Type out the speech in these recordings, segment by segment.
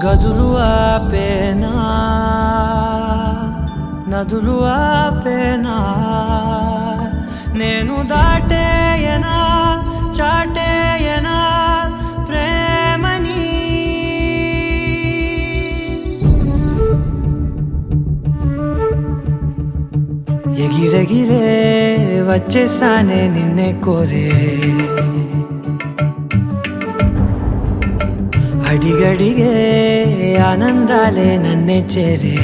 గదులు ఆపేనా నదులు ఆపేనా నేను దాటేయనా చాటేయనా ప్రేమని ఎగిరెగిరే వచ్చేసానే నిన్నే కోరే అడిగడిగే ఆనందాలే నన్నే చేరే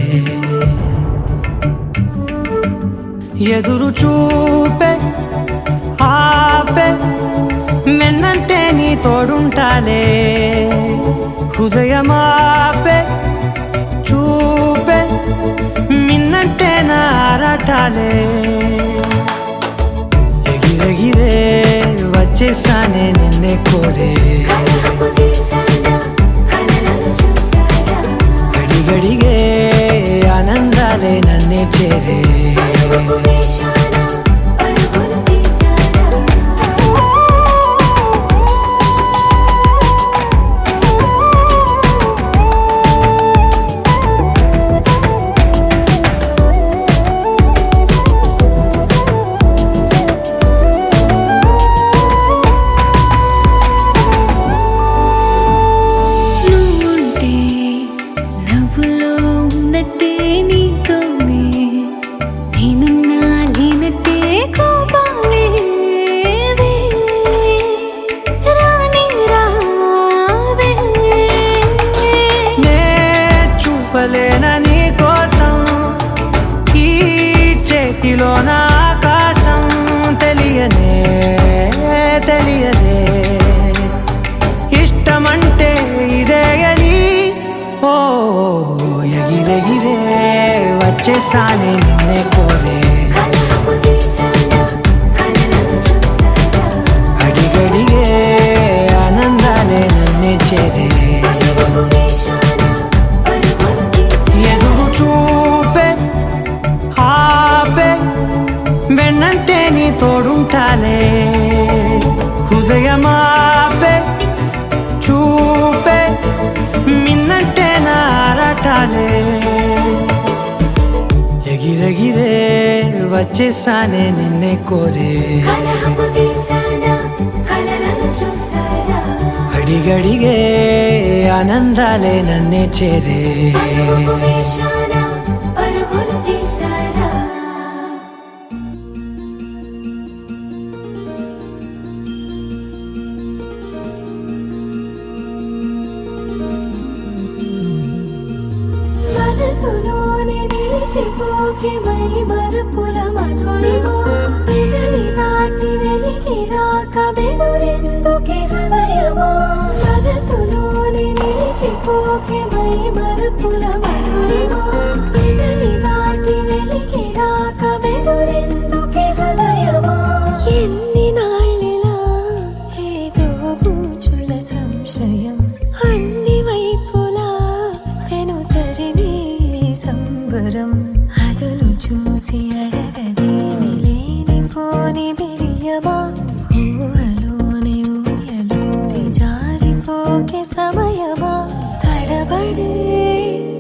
ఎదురు చూపే ఆపే నిన్నంటే నీ తోడుంటాలే హృదయమాపే చూపే మిన్నంటే నా ఆరాటాలే ఎగిరెగిరే వచ్చేసానే నిన్నే కోరే అడిగడిగే ఆనందాలే నన్నే చేరే నీ కోసం ఈ చేతిలో నా ఆకాశం తెలియనే తెలియదే ఇష్టమంటే ఇదే అని ఓ ఎగిరెగిరే వచ్చేసానే నిన్నే కోరే అడిగడిగే ఆనందాలే నన్నే చేరే వెన్నంటే నీ తోడుంటాలే హృదయమాపే చూపే మిన్నంటే నా ఆరాటాలే ఎగిరెగిరే వచ్చేసానే నిన్నే కోరే అడిగడిగే ఆనందాలే నన్నే చేరే చిపోకే మై మరుపుల మధురిమో పెదవి దాటి వెలికి రాక బెదురెందుకే హృదయమో మనసులోని నిలిచిపోకే మై మరుపుల మధురిమో పెదవి దాటి వెలికి రాక బెదురెందుకే హృదయమో ఎన్ని నాళ్ళిలా ఏదో పూచుల సంశయం అన్ని వైపులా వెనుతరిని సంబరం అదును చూసి అడగదేమి లేనిపోని బిడియమా ఊహలోని ఊయలోని జారిపోకే సమయమా తడబడే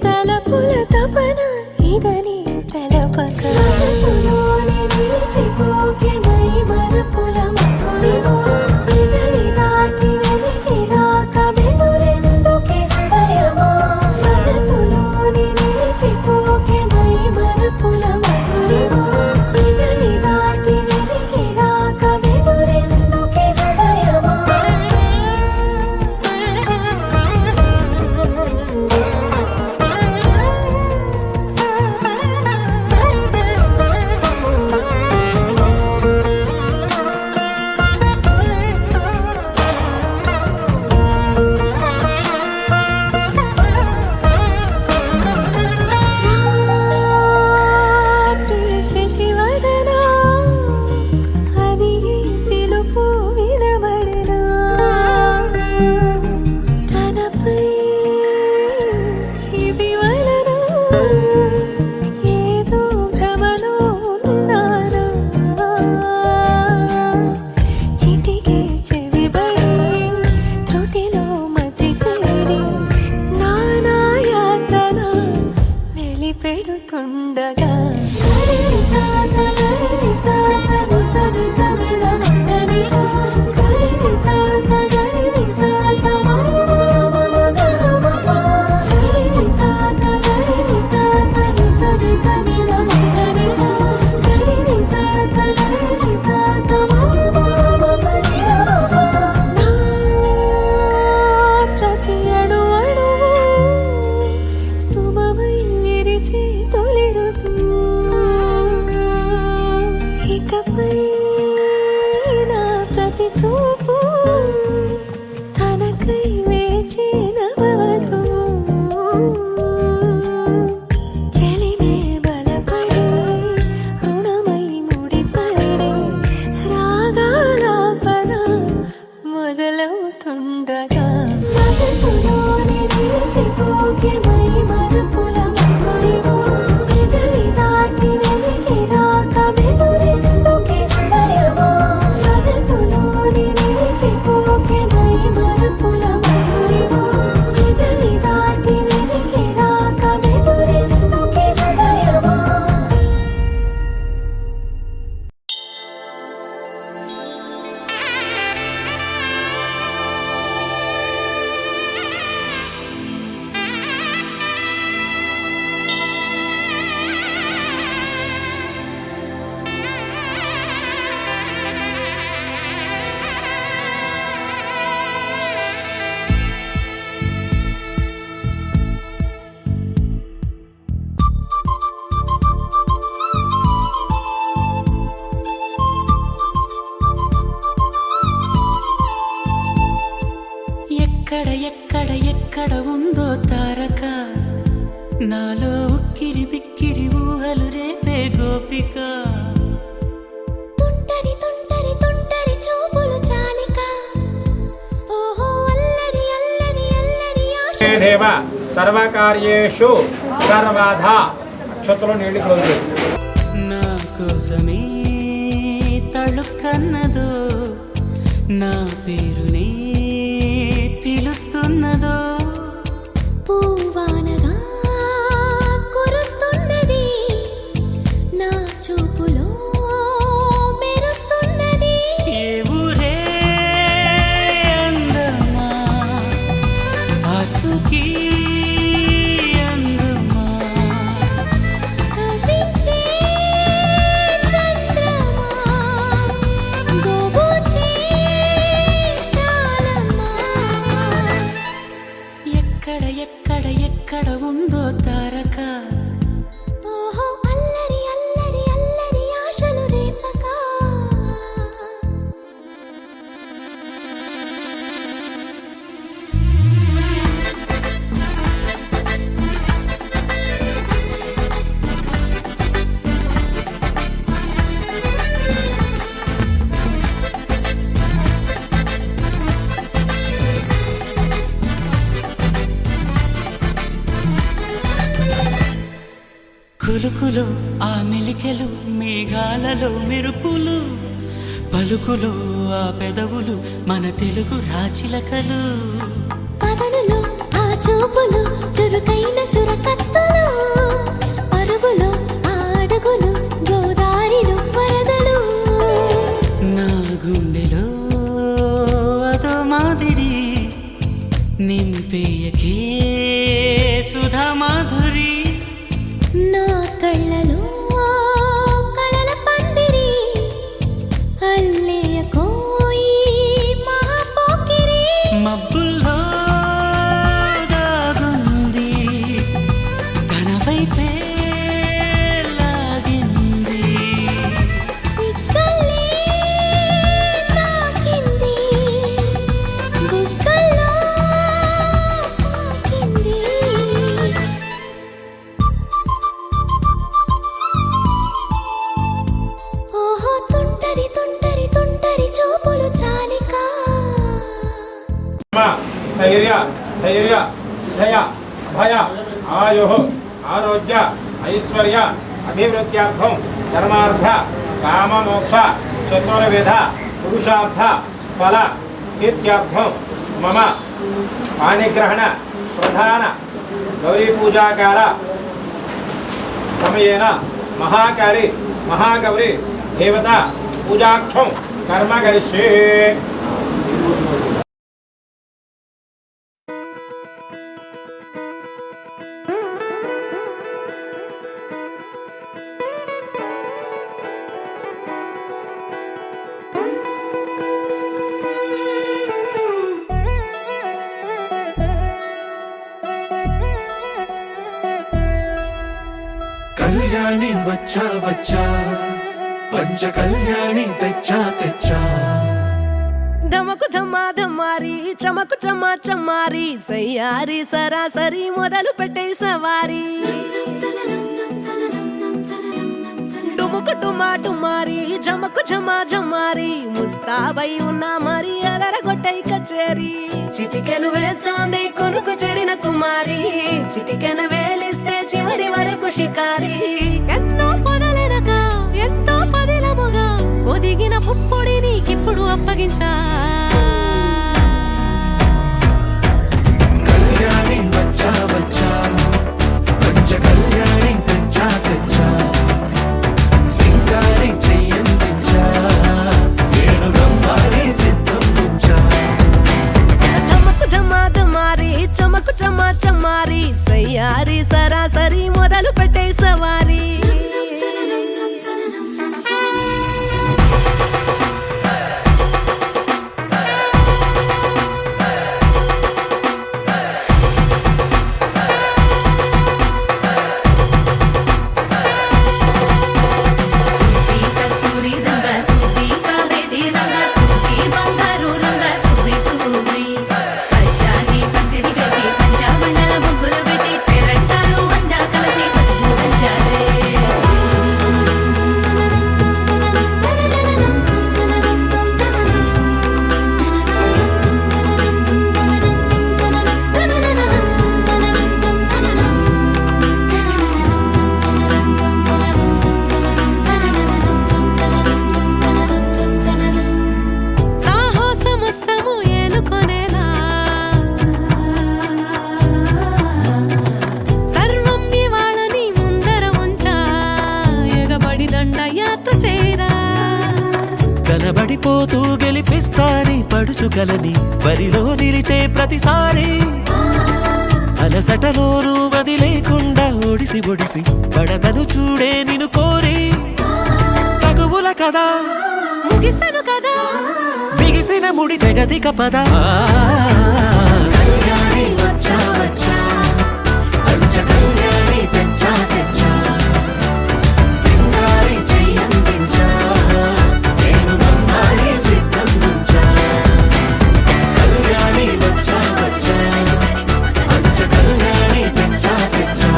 తలపుల తపన ఇదని తెలపక మనసులోని నిలిచిపోకే మై మరుపుల మధురిమో పెదవి దాటి వెలికి రాక బెదురెందుకే హృదయమో మనసులోని నిలిచిపోకే మై మరుపుల మధురిమో పెదవి దాటి వెలికి రాక బెదురెందుకే హృదయమో పెడుతుండగా గరి సా సా గరి సా సా ని సా ని సా ని ద మ గరి సా గరి సా సా గరి సా సా మ మ మ గ మ ప గరి సా సా గరి సా సా ని సా ని సా ని ద మ గరి సా గరి సా సా గరి సా సా మ మ మ గ ని ద మ ప నా ప్రతి అణువణువు శుభమై విరిసే తొలి ఋతువు ఇకపై నా ప్రతి చూపు తనకై వేచి నవవధువు చెలిమే బలపడి రుణమై ముడిపడి రాగాలాపన మొదలవుతుండగా మనసులోని నిలిచిపోకే మై మరుపుల మధురిమో పెదవి దాటి వెలికి రాక బెదురెందుకే హృదయమో మనసులోని నిలిచిపోకే మై మరుపుల మధురిమో పెదవి దాటి వెలికి రాక బెదురెందుకే హృదయమో ఎక్కడ ఎక్కడ ఎక్కడ ఉందో తారక నాలో ఉక్కిరి బిక్కిరి ఊహలు రేపే గోపిక తుంటరి తుంటరి తుంటరి చూపులు చాలిక ఓహో అల్లరి అల్లరి అల్లరి ఆశ దేవ సర్వకార్యేషు సర్వదా అక్షతలో నీళ్లు క్లోజ్ నా కోసమే తళుక్కన్నదో నా పేరునే పిలుస్తున్నదో పూవానగా కురుస్తున్నది నా చూపులో మెరుస్తున్నది ఏ ఊరే అందమా ఆచూకీ అందమా కవ్వించే చంద్రమా గోబూచే చాలమ్మా ఎక్కడ ఎక్కడ ఎక్కడ ఉందో తారక ఓహో అల్లరి అల్లరి అల్లరి ఆశలు రేపక కులుకులు ఆ మెలికెలు మేఘాలలో మెరుపులు పలుకులు ఆ పెదవులు మన తెలుగు రాచిలకలు పదనులు ఆ చూపులు చురుకైన చురకత్తులు పరుగులు ఆ అడుగులు గోదారిలు వరదలు నా గుండెలో అదో మాదిరి నింపేయకే సుధా మాధురి నా కళ్ళలో కళల పందిరి అల్లేయ కోయి మహాపోకిరి మబ్బుల్లో దాగుంది తన వైపే లాగింది సిగ్గల్లే తాకింది బుగ్గల్లో పాకింది ఓహో తుంటరి తుంటరి తుంటరి చూపులు చాలిక స్థైర్య ధైర్య జయ భయ ఆయు ఆరోగ్య ఐశ్వర్య అభివృద్ధ్యార్థం ధర్మార్థ కామమోక్ష చతుర్విధ పురుషార్థ ఫల సిద్ధ్యార్థం మమ పాణిగ్రహణ ప్రధాన గౌరీ పూజాకాల సమయేన మహాకాళి మహాగౌరి దేవత పూజాక్షం కర్మ కరిష్యే. కళ్యాణి వచ్చా వచ్చా పంచ కళ్యాణి తెచ్చా తెచ్చా ధమకు ధమా ధమారి చమకు చమా చమారి సయ్యారి సరాసరి మొదలు పెట్టే సవారి డుముకు డుమా డుమారి జమకు జమా జమారి ముస్తాబై ఉన్నా మరి అలరగొట్టై కచేరి చిటికెను వేస్తోంది కొనుకు చెడిన కుమారి చిటికెను వేలిస్తే చివరి వరకు షికారి ఎన్నో పొదలెనక ఎంతో పదిలముగా ఒదిగిన పుప్పొడి నీకిప్పుడు అప్పగించా కళ్యాణి వచ్చా వచ్చా పంచ కళ్యాణి తెచ్చా తెచ్చా సింగారి చెయ్యందించా ఏనుగమ్మారి సిద్ధం ఉంచా ధమకు ధమా ధమారి చమకు చమా చమారి సయ్యారి సరాసరి మొదలు పెట్టే సవారి కనబడిపోతూ గెలిపిస్తాని పడుచుగలని బరిలో నిలిచే ప్రతిసారి అలసటలోనూ వదిలేకుండా ఒడిసి ఒడిసి పడదను చూడే నిన్ను కోరి తగువుల కదా ముగిసను కదా బిగిసిన ముడి తెగదిక పద కళ్యాణి వచ్చా వచ్చా పంచ కళ్యాణి తెచ్చా తెచ్చా సింగారి చెయ్యందించా ఏనుగమ్మారి సిద్ధం ఉంచా కళ్యాణి వచ్చా వచ్చా పంచ కళ్యాణి తెచ్చా తెచ్చా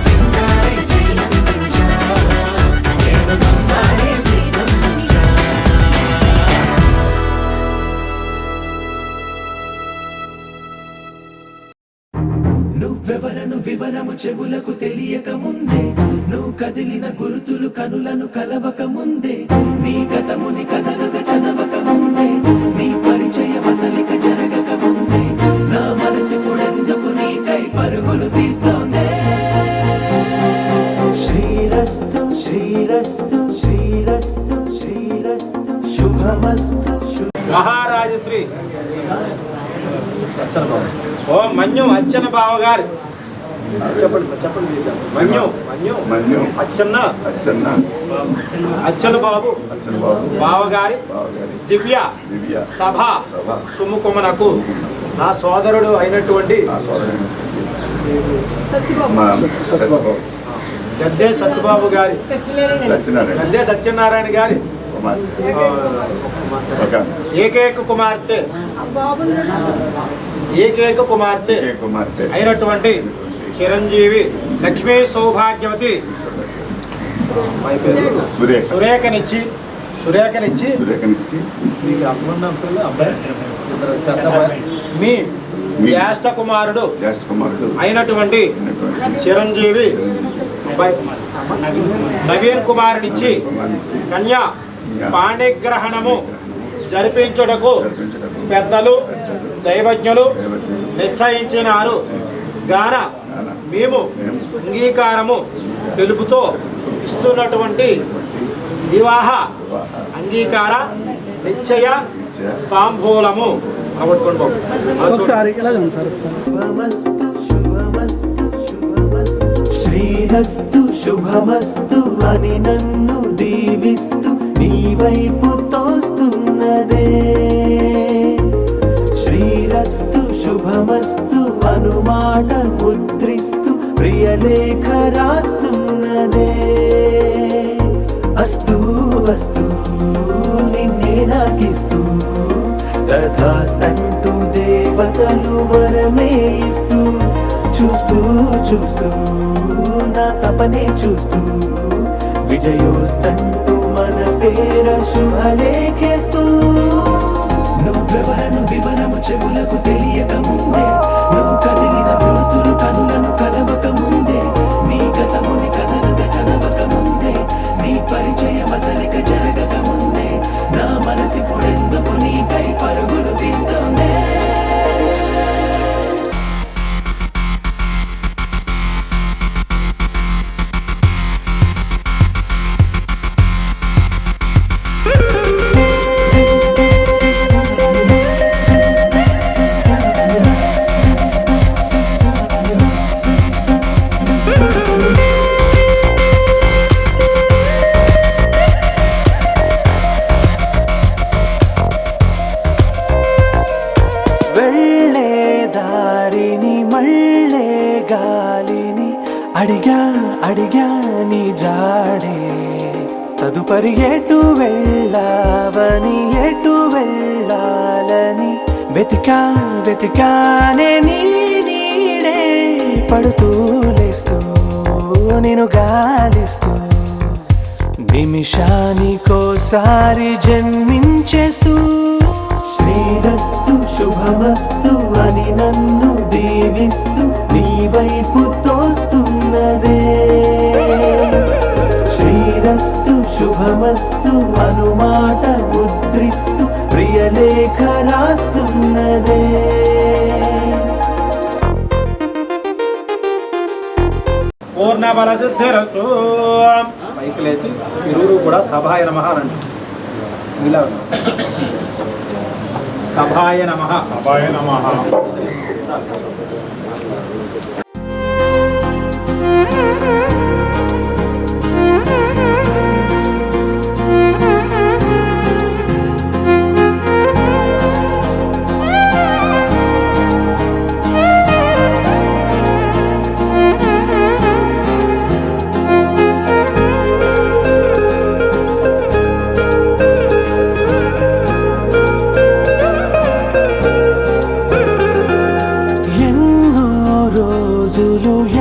సింగారి చెయ్యందించా ఏనుగమ్మారి సిద్ధం ఉంచా నువ్వెవరను వివరము చెవులకు తెలియక ముందే నువ్వు కదిలిన గురుతులు కనులను కలవక ముందే నీ గతముని కథలుగా చదవక ముందే నీ పరిచయ వసలిక జరగక ముందే నా మనసిపుడెందుకు నీకై పరుగులు తీస్తోందే శ్రీరస్తు శ్రీరస్తు శ్రీరస్తు శ్రీరస్తు శుభమస్తు మహారాజశ్రీ ఓం మన్యు అచ్చన బావ గారు చెప్పండి చెప్పండి మన్యు మన్యు మన్యు అచ్చన్న అచ్చన్న అచ్చన బాబు అచ్చన బాబు బావగారి బావగారి దివ్య దివ్య సభ సభ సుముఖమునకు నా సోదరుడు అయినటువంటి ఆ సోదరుడు మా సత్యబాబు గద్దే సత్యబాబు గారి లక్ష్మీనారాయణ గద్దే సత్యనారాయణ గారి కుమార్ ఒక ఏకైక కుమార్తె ఏకైక కుమార్తె ఏ కుమార్తె అయినటువంటి చిరంజీవి లక్ష్మీ సౌభాగ్యవతి సురేఖ సురేఖనిచ్చి సురేఖనిచ్చి మీకు అమ్మ పిల్ల అబ్బాయి ఇద్దరు పెద్ద అబ్బాయి. మీ జ్యేష్ఠ కుమారుడు జ్యేష్ఠ కుమారుడు అయినటువంటి అయినటువంటి చిరంజీవి అబ్బాయి నవీన్ కుమారునిచ్చి కుమారునిచ్చి కన్యా పాణిగ్రహణము జరిపించుటకు పెద్దలు దైవజ్ఞులు నిశ్చయించినారు గాన మేము అంగీకారము తెలుపుతో ఇస్తున్నటువంటి వివాహ అంగీకార నిశ్చయ తాంబూలము అవట్టుకోండి బాబు. ఒకసారి ఇలా చూడండి సార్ ఒకసారి. శ్రీరస్తు శుభమస్తు అని నన్ను దీవిస్తూ నీ వైపు తోస్తున్నదే. శ్రీరస్తు శుభమస్తు అనుమాట ముద్రిస్తూ ప్రియలేఖ రాస్తున్నదే. అస్తు అస్తు నిన్నే నాకిస్తూ తథాస్తంటూ దేవతలు వరమే ఇస్తూ చూస్తూ చూస్తూ నా తపనే చూస్తూ విజయోస్తంటూ మన పేర శుభలేఖేస్తూ నువ్వెవరను వివరము చెవులకు తెలియక ముందే నువ్వు కదిలిన గుర్తులు కనులను కలవక ముందే నీ గతముని కథలుగా చదవక ముందే నీ పరిచయం అసలిక జరగక ముందే నా మనసిప్పుడెందుకు నీకై పరుగులు తీస్తోందే. వెళ్ళే దారిని మళ్ళే గాలిని అడిగా అడిగా నీ జాడే తదుపరి ఎటు వెళ్ళావని ఎటు వెళ్ళాలని వెతికా వెతికానే నీ నీడే పడుతూ లేస్తూ నేను గాలిస్తూ నిమిషానికోసారి జన్మించేస్తూ శ్రీరస్తు శుభమస్తు అని నన్ను దీవిస్తూ నీ వైపు తోస్తున్నదే. శ్రీరస్తు శుభమస్తు అనుమాట ముద్రిస్తూ ప్రియలేఖ రాస్తున్నదే. పూర్ణ బల సిద్ధిరస్తు. పైకి లేచి ఇరువురు కూడా సభాయ నమః అనండి. ఇలా సభాయ నమః. సభాయ నమః.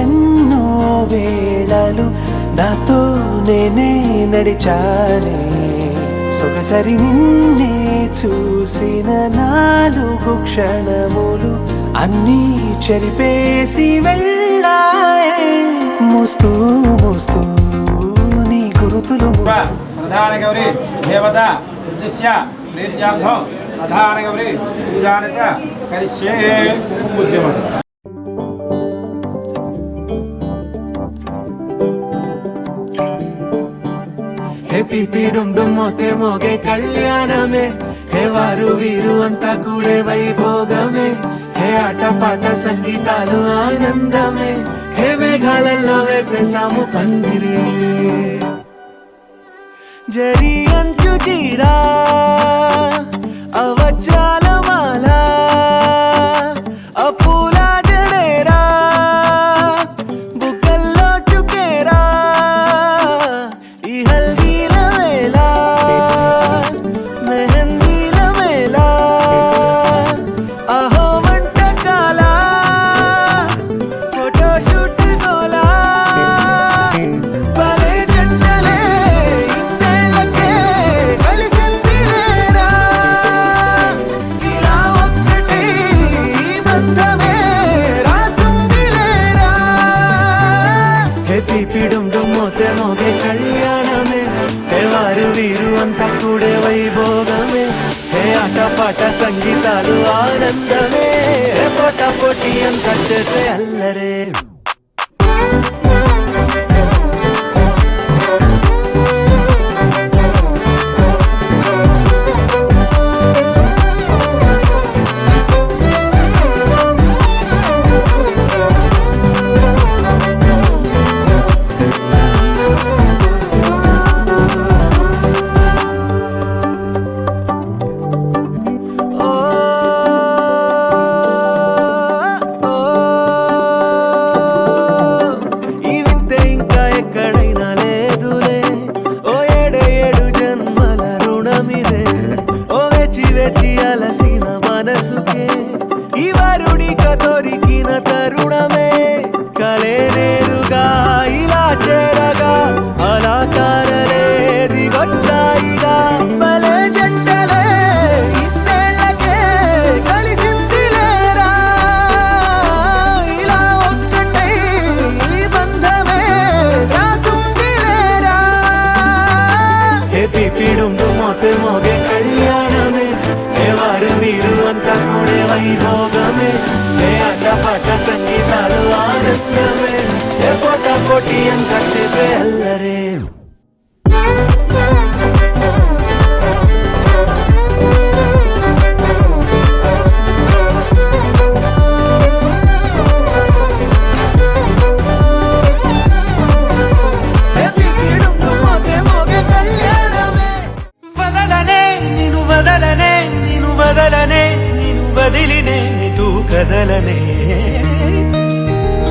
ఎన్నో వేళలు నాతో నేనే నడిచానే సొగసరి నిన్నే చూసిన 4 క్షణములు అన్నీ చెరిపేసి వెళ్ళాయే మోస్తూ మోస్తూ నీ గురుతులు ప్రధాన గౌరీ దేవత ఉద్దిశ్య ప్రీత్యార్థం ప్రధాన గౌరీ పూజాన చ కరిష్యే. పూజ్యమ. హే పిపిడుం మోతే మోగే కళ్యాణమే. హే వారు వీరు అంతా కూడే వైభోగమే. హే ఆటపాట సంగీతాలు ఆనందమే. హే మేఘాలలో వేసేసాము పందిరి. జరి అంచు జీరా అవజ్రాల మాల అపూల జడేరా బుగ్గల్లో చుకేరా ఈ హల్దీల వేళ మెహందీల వేళ అహో వంటకాల ఫోటోషూట్ గోలా భలే జంటలే ఇన్నేళ్ళకే కలిసిందిలేరా ఇలా ఒక్కటి బంధమే రాసుందిలేరా. హే పిపిడుం మోతే మోగే కళ్యాణమే. హే వారు వీరు అంతా కూడే వైభోగమే. హే ఆటపాట సంగీతాలు ఆనందమే. హే పోటా పోటీ అంతా చేసే అల్లరే.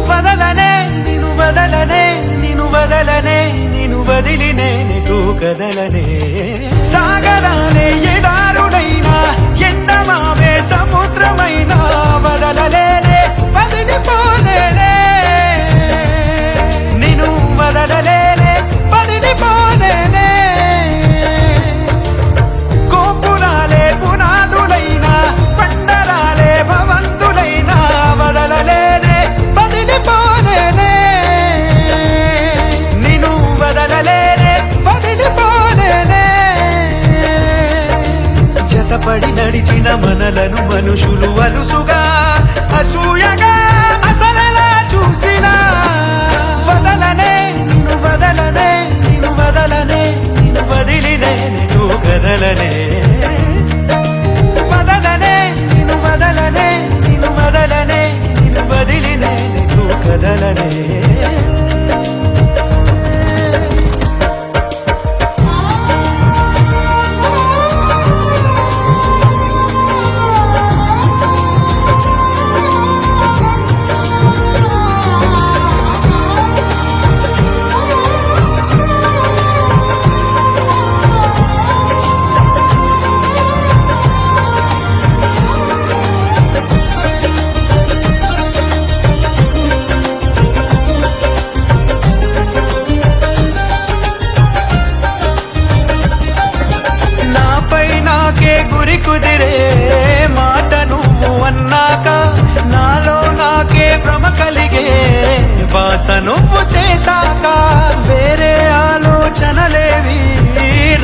వదలనే నిను వదలనే నిను వదలనే నిను వదిలి నేనెటూ కదలనే సాగరాలే ఎడారుడైనా ఎండమావే సముద్రమైనా వదలలేనే వదిలిపోలేనే నిను వదలలేనే వదిలిపోలేనే గోపురాలే పునాదులైనా పండరాలే భవంతులైనా వదలలేనే వదిలిపోలేనే నిను వదలలేనే వదిలిపోలేనే జతపడి నడిచిన మనలను మనుషులు అలుసుగా అసూయగా అసలలా చూసినా వదలనే నిను వదలనే నిను వదలనే నిను వదిలి నేనెటూ కదలనే వదలనే నిను వదలనే నిను వదలనే నిను వదిలి నేనెటూ కదలనే నాపై నాకే గురి కుదిరే మాట నువ్వు అన్నాక నాలో నాకే భ్రమ కలిగే బాస నువ్వు చేశాక వేరే ఆలోచనలేవి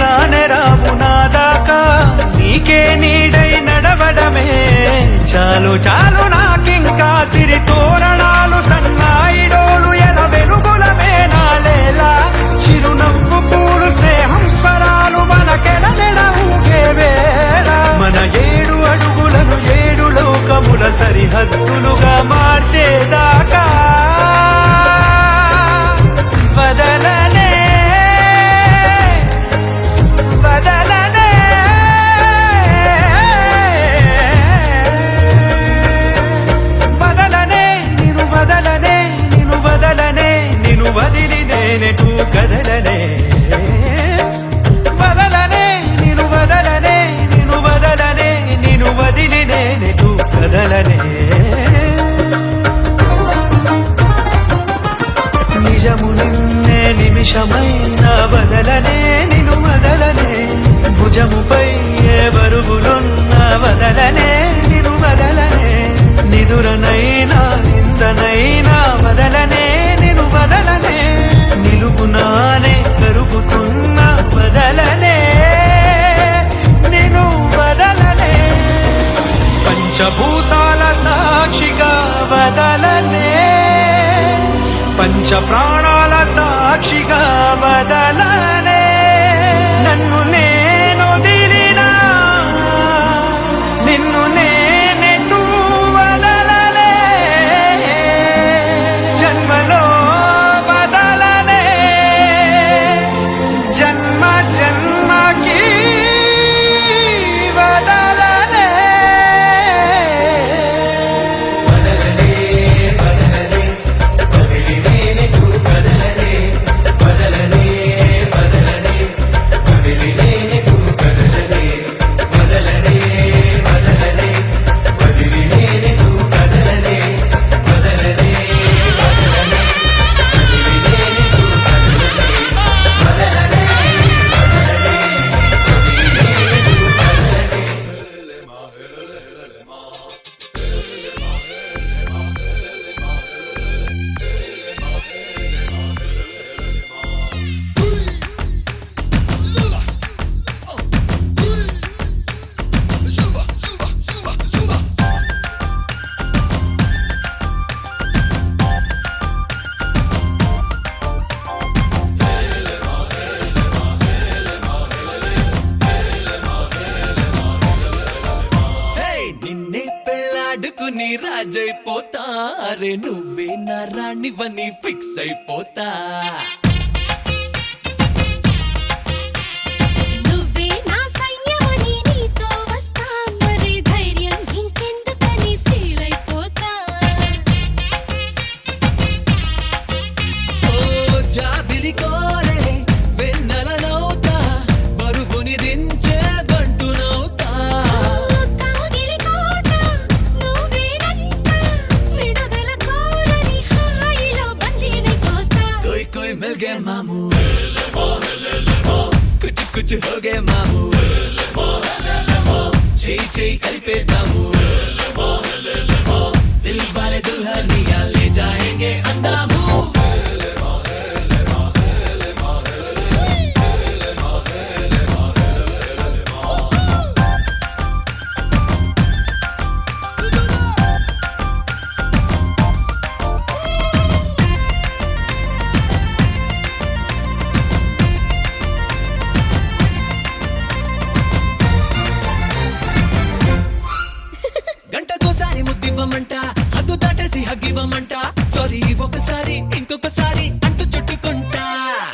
రానే రావు నాదాకా నీకే నీడై నడవడమే చాలు చాలు నాకింకా సిరి తోరణాలు సన్నాయిడోలు ఎల వెలుగులమే నాలేలా చిరునవ్వు పూలు స్నేహం స్వరాలు మనకెడలెడ ఊగే వేళ మన 7 అడుగులను 7 లోకముల సరిహద్దులుగా మార్చేదాకా వదలనే వదలనే వదలనే నిను వదలనే నిను వదలనే నిను వదిలి నేనెటూ కదలనే వదలనే నిను వదలనే నిను వదలనే నిను వదిలి నేనెటూ కదలనే నిజము నిన్నే నిమిషమైన వదలనే నిను వదలనే భుజముపై ఏ బరువులున్న వదలనే నిను వదలనే నిదురనైనా నిందనైనా వదలనే నిను వదలనే నిలుగునానే కరుగుతున్న వదలనే నిను వదలనే పంచభూతాల సాక్షిగా వదలనే పంచ ప్రాణాల సాక్షిగా వదలనే నన్ను నేను వదిలినా నిన్ను నేనెటూ వదలనే జన్మలో వదలనే జన్మ జన్మకి వదలనే నీ రాజైపోతా అరే నువ్వే నా రాణివని ఫిక్స్ అయిపోతా నువ్వే నా సైన్యమని నీతో వస్తా మరి ధైర్యం ఇంకెందుకని ఫీల్ అయిపోతా కుచ్ హోగే మాము చేయి చేయి కలిపేద్దాము దిల్ వాలే దుల్హనియా లే జాయేంగే అందాము గంటకోసారి ముద్దివ్వమంట హద్దు దాటేసి హగ్గివ్వమంట సారీ ఒకసారి ఇంకొకసారి అంటూ చుట్టుకుంటా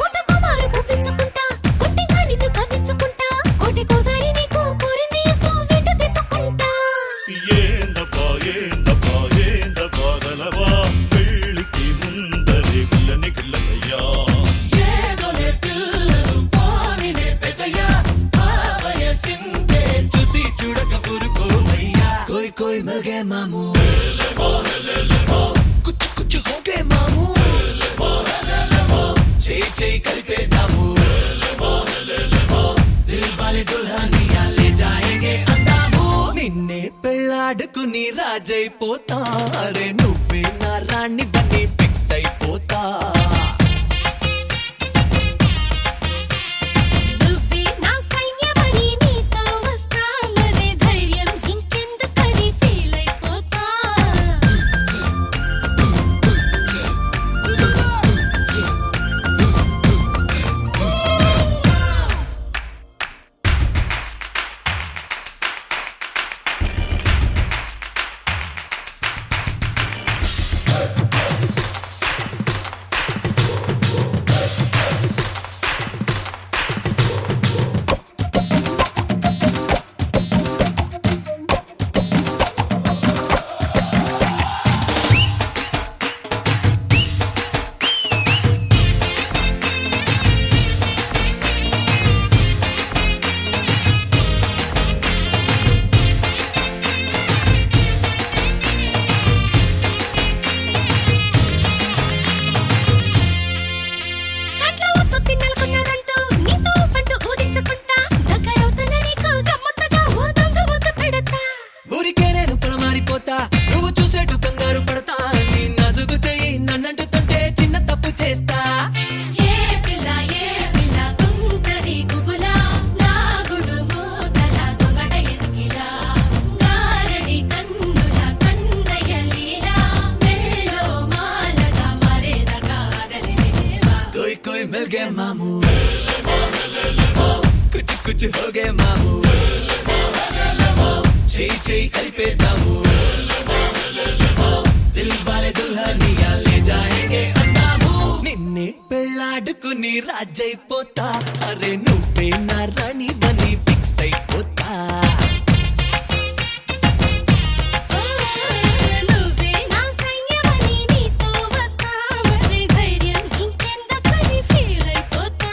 పుట్టకుమారు పుట్టించుకుంటా పుట్టిగా నిన్ను కవ్వించుకుంటా కోటికోసారి నీకు కోరింది ఇస్తూ వెంట తిప్పుకుంటా ఏందబ్బా ఏందబ్బా ఏందబ్బా గలవా పెళ్ళికి ముందరే పిల్లని గిల్లయ్యా ఏదోలే పిల్లలు పోనిలే పెద్దయ్యా ఆ వయసిందే చూసి చూడక పురుకోవయ్యా కోయ్ కోయ్ మగే మాము కుచ్ కుచ్ హోగే మాము చేయి చేయి కలిపేద్దాము దిల్ వాలే దుల్హనియా లే జాయేంగే అందాము నిన్నే పెళ్ళాడుకుని రాజైపోతా అరే నువ్వే నా రాణి బని ఫిక్స్ అయిపోతా నువ్వే నా సైన్యమని నీతో వస్తాననే ధైర్యం ఇంకెందుకని ఫీల్ అయిపోతా కట్లతో తిన్నలకున్నదంటూ నీతో పండు ఊదించుకుంటా దగ్గరవుతున్న నీకు గమ్మత్తుగా ఓ దొంగ ముద్దు పెడతా ఊరికే నేను పొలమారిపోతా నువ్వు చూసేటు కంగారు పడతా నీ నజుగు చెయ్యి నన్నంటుతుంటే చిన్న తప్పు చేస్తా ఏ పిల్ల గుంటరి గుబులా నా గుడు మూతల దొంగట ఎదుకిలా గారడి కన్నుల కందయ్య లీలా మెల్లో మాలగా మరేదగా అగలిలేవా कोई कोई मिल गया मामू कुछ कुछ हो गए मामू చేయి చేయి కలిపేద్దాము దిల్ వాలే దుల్హనియా లే జాయేంగే అందాము నిన్నే పెళ్ళాడుకుని రాజైపోతా అరే నువ్వే నా రాణి బని ఫిక్స్ అయిపోతా నువ్వే నా సైన్యమని నీతో వస్తావనే ధైర్యం ఇంకెందుకని ఫీల్ అయిపోతా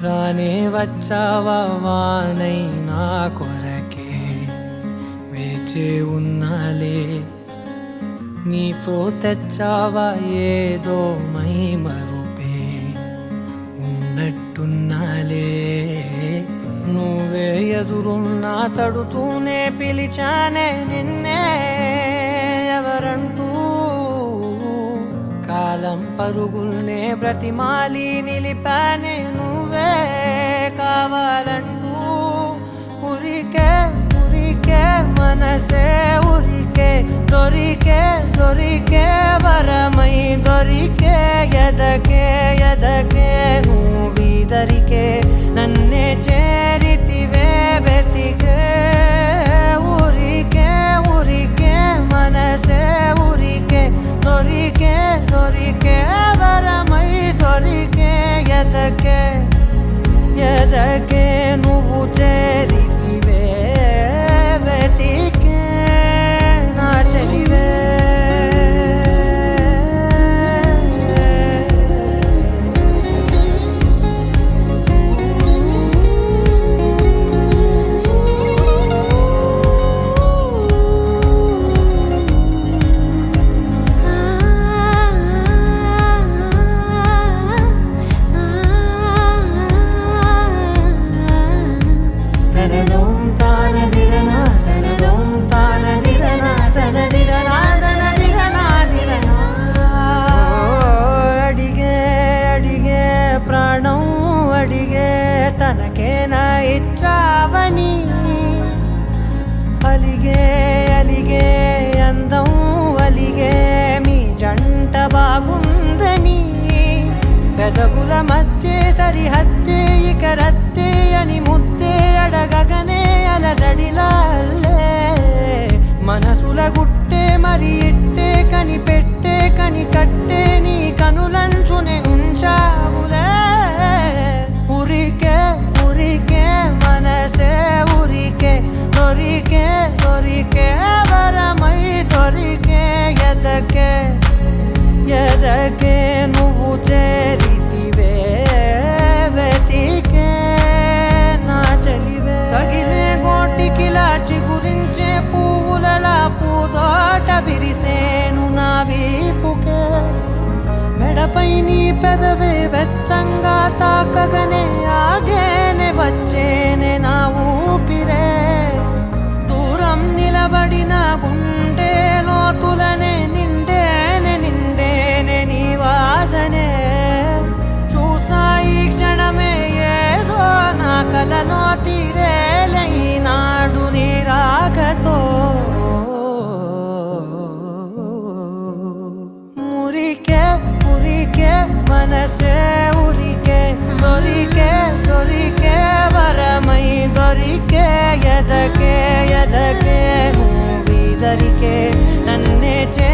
రానే వచ్చావా వానై నా కొరకే వేచే ఉన్నాలే నీతో తెచ్చావా ఏదో మై మరుపే ఉన్నట్టున్నాలే నువ్వే ఎదురున్నా తడుతూనే పిలిచానే నిన్నే ఎవరంటూ కాలం పరుగుల్నే బ్రతిమాలి నిలిపానే నువ్వే కావాలంటూ ఉరికే ఉరికే మనసే ఉరికే దొరికే దొరికే వరమై దొరికే ఎదకే ఎదకే నువ్విదరికే నన్నే చేరితివే ఎదకే నువ్వు చేరితివే వెతికే నా చెలివే తనదోం తానదిరనా తనదోం తానదిరనా తనదిరనా తనదిరనా దిరనా అడిగే అడిగే ప్రాణం అడిగే తనకేనా ఇచ్చావని అలిగే అలిగే అందం అలిగే మీ జంట బాగుందని పెదవుల మధ్య సరిహద్దే ఇక రత్తే అని ముద్దే అడగగనే అలజడిలాల్లే మనసుల గుట్టే మరి ఇట్టే కనిపెట్టే కని కట్టే నీ కనులంచునే ఉంచావులే ఉరికే ఉరికే మనసే ఉరికే దొరికే దొరికే వరమై దొరికే ఎదకే నువ్వు చేరితివే వెతికే నా చెలివే తగిలే గోటికిలా చిగురించే పువ్వులలా పూదోట విరిసేను నా వీపుకే మెడపై నీ పెదవే వెచ్చంగా తాకగనే ఆగేనే వచ్చేనే నా ఊపిరే దూరం నిలబడిన గుండె లోతులనే నిండేనే నీ వాసనే చూసా ఈ క్షణమే ఏదో నా కలలో తీరేలే ఈనాడు నీ రాకతో మురికే మురికే మనసే ఉరికే దొరికే దొరికే వరమై దొరికే ఎదకే నువ్వీదరికే నన్నే చే